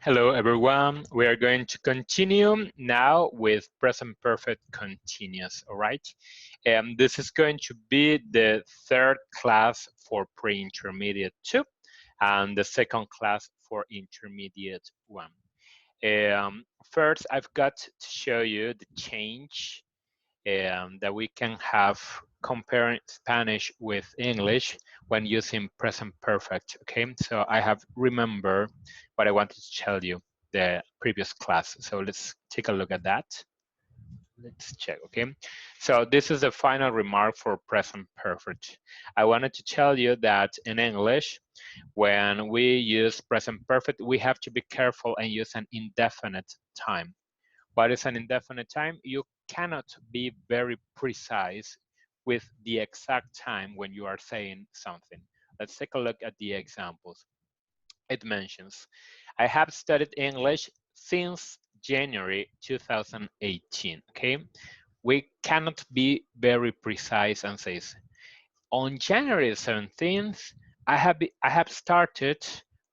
Hello, everyone. We are going to continue now with present perfect continuous. All right. This is going to be the third class for pre-intermediate 2 and the second class for intermediate 1. First, I've got to show you the change that we can have comparing Spanish with English when using present perfect. Okay, so I have remembered what I wanted to tell you the previous class. So let's take a look at that. Let's check. Okay, so this is the final remark for present perfect. I wanted to tell you that in English, when we use present perfect, we have to be careful and use an indefinite time. What is an indefinite time? You cannot be very precise with the exact time when you are saying something. Let's take a look at the examples. It mentions, I have studied English since January 2018. Okay, we cannot be very precise and says, on January 17th, I have started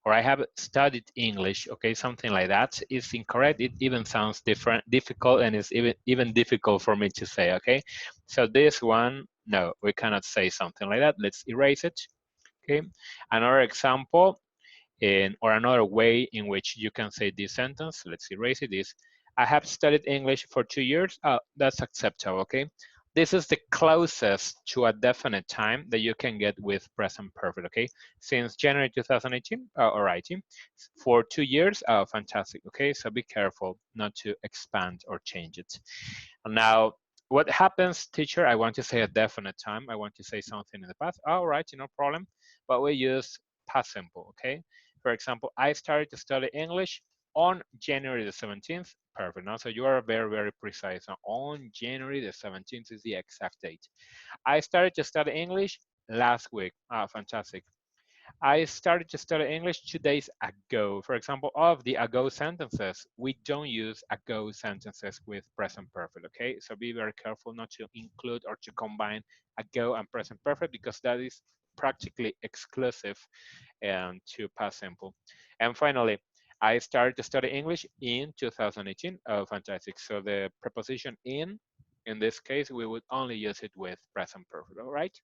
or I have studied English. Okay, something like that is incorrect. It even sounds difficult, and it's even difficult for me to say. Okay, so this one, no, we cannot say something like that. Let's erase it. Okay, another example or another way in which you can say this sentence. Let's erase it. Is I have studied English for 2 years. That's acceptable. Okay, this is the closest to a definite time that you can get with present perfect. Okay, since January 2018. All righty, for 2 years. Fantastic. Okay, so be careful not to expand or change it. Now, what happens, teacher? I want to say a definite time. I want to say something in the past. All right, no problem. But we use past simple. Okay. For example, I started to study English on January the 17th. Perfect. Now, so you are very, very precise. Now, on January the 17th is the exact date. I started to study English last week. Fantastic. I started to study English 2 days ago. For example, of the ago sentences, we don't use ago sentences with present perfect, okay? So be very careful not to include or to combine ago and present perfect because that is practically exclusive to past simple. And finally, I started to study English in 2018. Oh, fantastic. So the preposition in this case, we would only use it with present perfect, all right?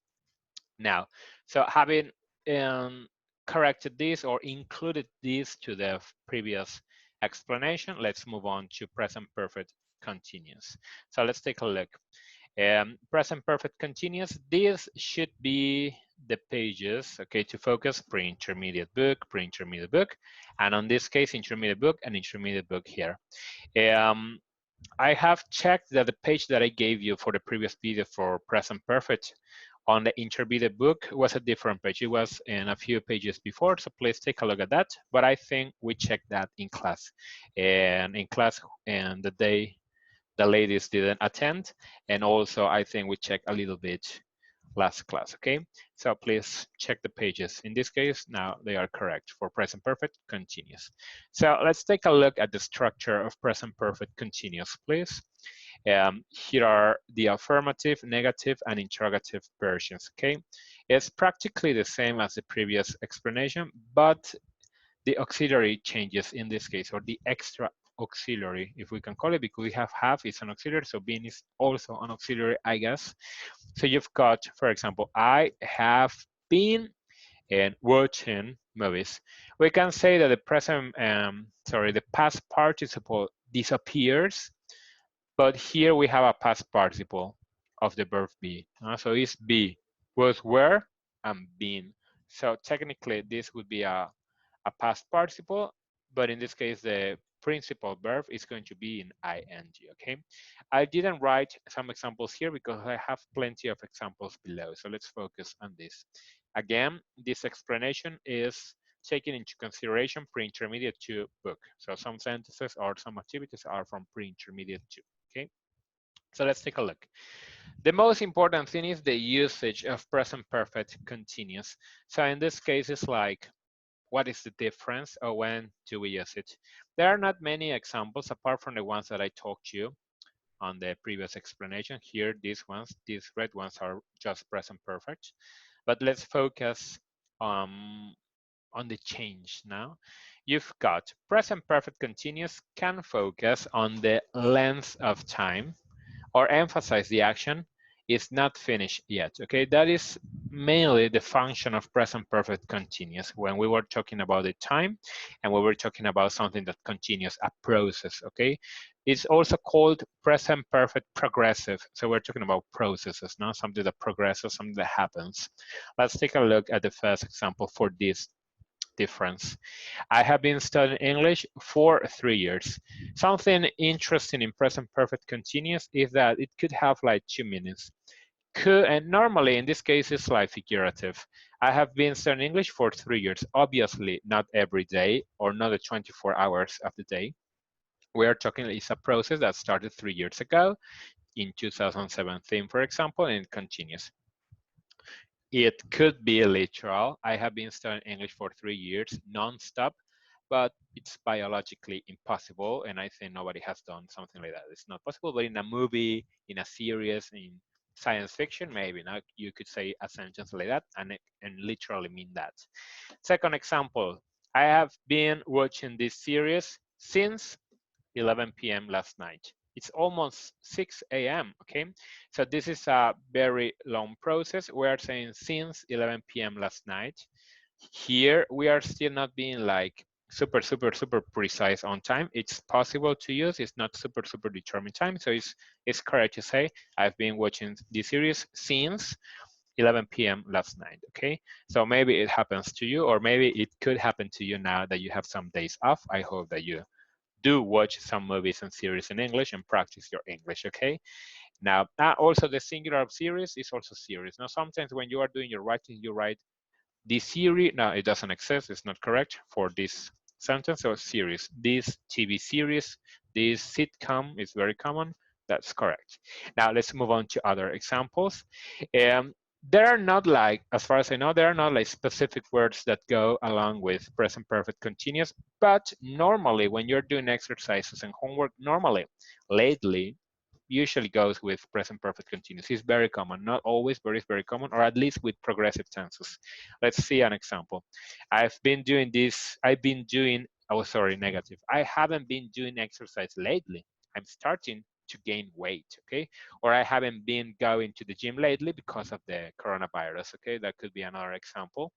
Now, so having um, corrected this or included this to the previous explanation, let's move on to present perfect continuous. So let's take a look. Present perfect continuous, this should be the pages, okay, to focus pre-intermediate book, pre-intermediate book, and on this case, intermediate book and intermediate book here. Um, I have checked that the page that I gave you for the previous video for present perfect on the intermediate book was a different page. It was in a few pages before, so please take a look at that. But I think we checked that in class. And in class, and the day the ladies didn't attend, and also I think we checked a little bit last class, okay? So please check the pages. In this case, now they are correct for present perfect continuous. So let's take a look at the structure of present perfect continuous, please. Here are the affirmative, negative, and interrogative versions, okay? It's practically the same as the previous explanation, but the auxiliary changes in this case, or the extra auxiliary, if we can call it, because we have is an auxiliary, so being is also an auxiliary, I guess. So you've got, for example, I have been watching movies. We can say that the the past participle disappears, but here we have a past participle of the verb be. So it's be, was, were, and been. So technically, this would be a past participle, but in this case, the principal verb is going to be in ing, okay? I didn't write some examples here because I have plenty of examples below, so let's focus on this. Again, this explanation is taking into consideration pre-intermediate 2 book. So some sentences or some activities are from pre-intermediate 2, okay? So let's take a look. The most important thing is the usage of present perfect continuous. So in this case, it's like, what is the difference or when do we use it? There are not many examples apart from the ones that I talked to you on the previous explanation. Here, these red ones are just present perfect. But let's focus on the change now. You've got present perfect continuous can focus on the length of time or emphasize the action is not finished yet. Okay, that is mainly the function of present perfect continuous when we were talking about the time and we were talking about something that continues, a process. Okay, it's also called present perfect progressive. So we're talking about processes, not something that progresses, something that happens. Let's take a look at the first example for this difference. I have been studying English for 3 years. Something interesting in present perfect continuous is that it could have like 2 meanings. Could, and normally in this case it's like figurative. I have been studying English for 3 years. Obviously not every day or not the 24 hours of the day. We are talking, it's a process that started 3 years ago in 2017, for example, and it continues. It could be literal. I have been studying English for 3 years non-stop, but it's biologically impossible, and I think nobody has done something like that. It's not possible, but in a movie, in a series, in science fiction, maybe now you could say a sentence like that and literally mean that. Second example, I have been watching this series since 11 p.m. last night. It's almost 6 a.m. Okay, so this is a very long process. We are saying since 11 p.m. last night. Here we are still not being like super precise on time. It's possible to use. It's not super determined time. So it's correct to say I've been watching this series since 11 p.m. last night. Okay, so maybe it happens to you, or maybe it could happen to you now that you have some days off. I hope that you do watch some movies and series in English and practice your English, okay? Now, also the singular of series is also series. Now, sometimes when you are doing your writing, you write this series. No, it doesn't exist. It's not correct for this sentence or series. This TV series, this sitcom is very common. That's correct. Now, let's move on to other examples. There are not like, as far as I know, there are not like specific words that go along with present perfect continuous, but normally when you're doing exercises and homework, normally, lately, usually goes with present perfect continuous. It's very common, not always, but it's very common, or at least with progressive tenses. Let's see an example. I've been doing this, I've been doing, oh, sorry, negative. I haven't been doing exercise lately. I'm starting to gain weight, okay? Or I haven't been going to the gym lately because of the coronavirus, okay? That could be another example.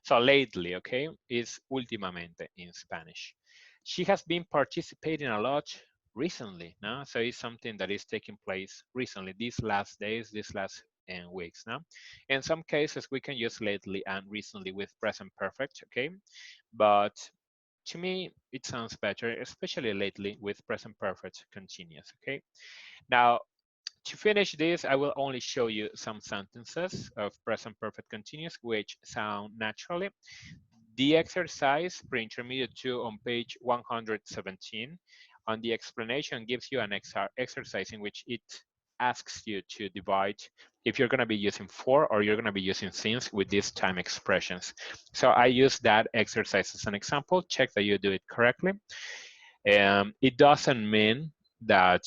So lately, okay, is últimamente in Spanish. She has been participating a lot recently, no? So it's something that is taking place recently, these last days, these last weeks, no? In some cases, we can use lately and recently with present perfect, okay? But to me, it sounds better, especially lately with present perfect continuous, okay? Now, to finish this, I will only show you some sentences of present perfect continuous which sound naturally. The exercise pre-intermediate 2 on page 117 on the explanation gives you an exercise in which it asks you to divide if you're going to be using for or you're going to be using since with these time expressions. So I use that exercise as an example. Check that you do it correctly. It doesn't mean that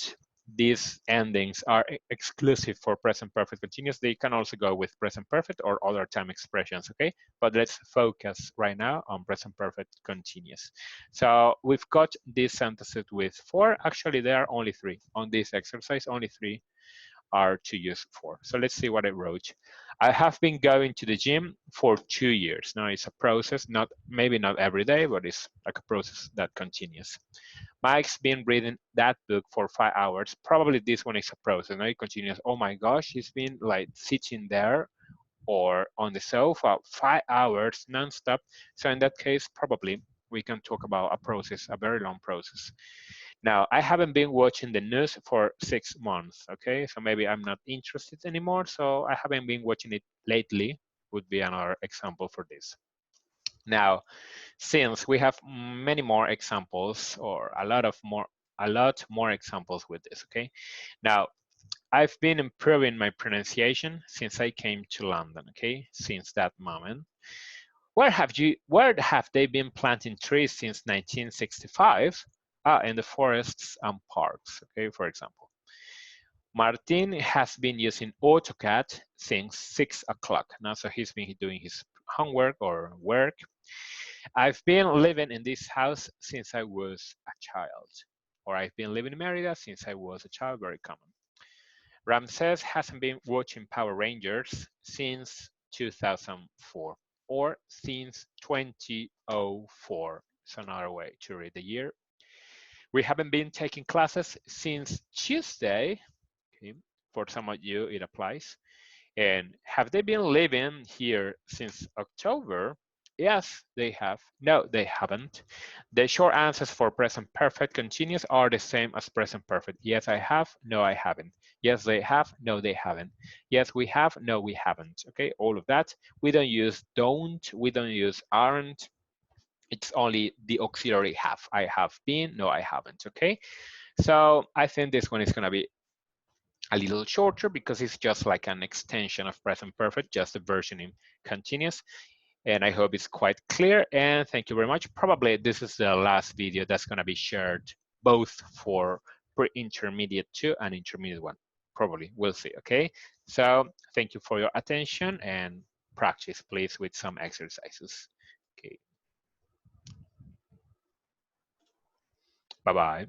these endings are exclusive for present perfect continuous. They can also go with present perfect or other time expressions, okay? But let's focus right now on present perfect continuous. So we've got these sentences with for. Actually, there are only 3 on this exercise, only 3 are to use for. So let's see what I wrote. I have been going to the gym for 2 years. Now it's a process, not maybe not every day, but it's like a process that continues. Mike's been reading that book for 5 hours. Probably this one is a process. Now it continues. Oh my gosh, he's been like sitting there or on the sofa 5 hours nonstop. So in that case, probably we can talk about a process, a very long process. Now, I haven't been watching the news for 6 months, okay? So maybe I'm not interested anymore, so I haven't been watching it lately, would be another example for this. Now, since we have many more examples or a lot more examples with this, okay? Now, I've been improving my pronunciation since I came to London, okay? Since that moment. Where have they been planting trees since 1965? In the forests and parks, okay, for example. Martin has been using AutoCAD since 6 o'clock. Now, so he's been doing his homework or work. I've been living in this house since I was a child, or I've been living in Merida since I was a child, very common. Ramses hasn't been watching Power Rangers since 2004 or since 2004. It's another way to read the year. We haven't been taking classes since Tuesday. Okay. For some of you, it applies. And have they been living here since October? Yes, they have. No, they haven't. The short answers for present perfect continuous are the same as present perfect. Yes, I have. No, I haven't. Yes, they have. No, they haven't. Yes, we have. No, we haven't. Okay, all of that. We don't use don't. We don't use aren't. It's only the auxiliary have. I have been. No, I haven't. Okay, so I think this one is going to be a little shorter because it's just like an extension of present perfect, just the version in continuous. And I hope it's quite clear. And thank you very much. Probably this is the last video that's going to be shared both for pre-intermediate 2 and intermediate 1. Probably, we'll see. Okay. So thank you for your attention and practice, please, with some exercises. Okay. Bye-bye.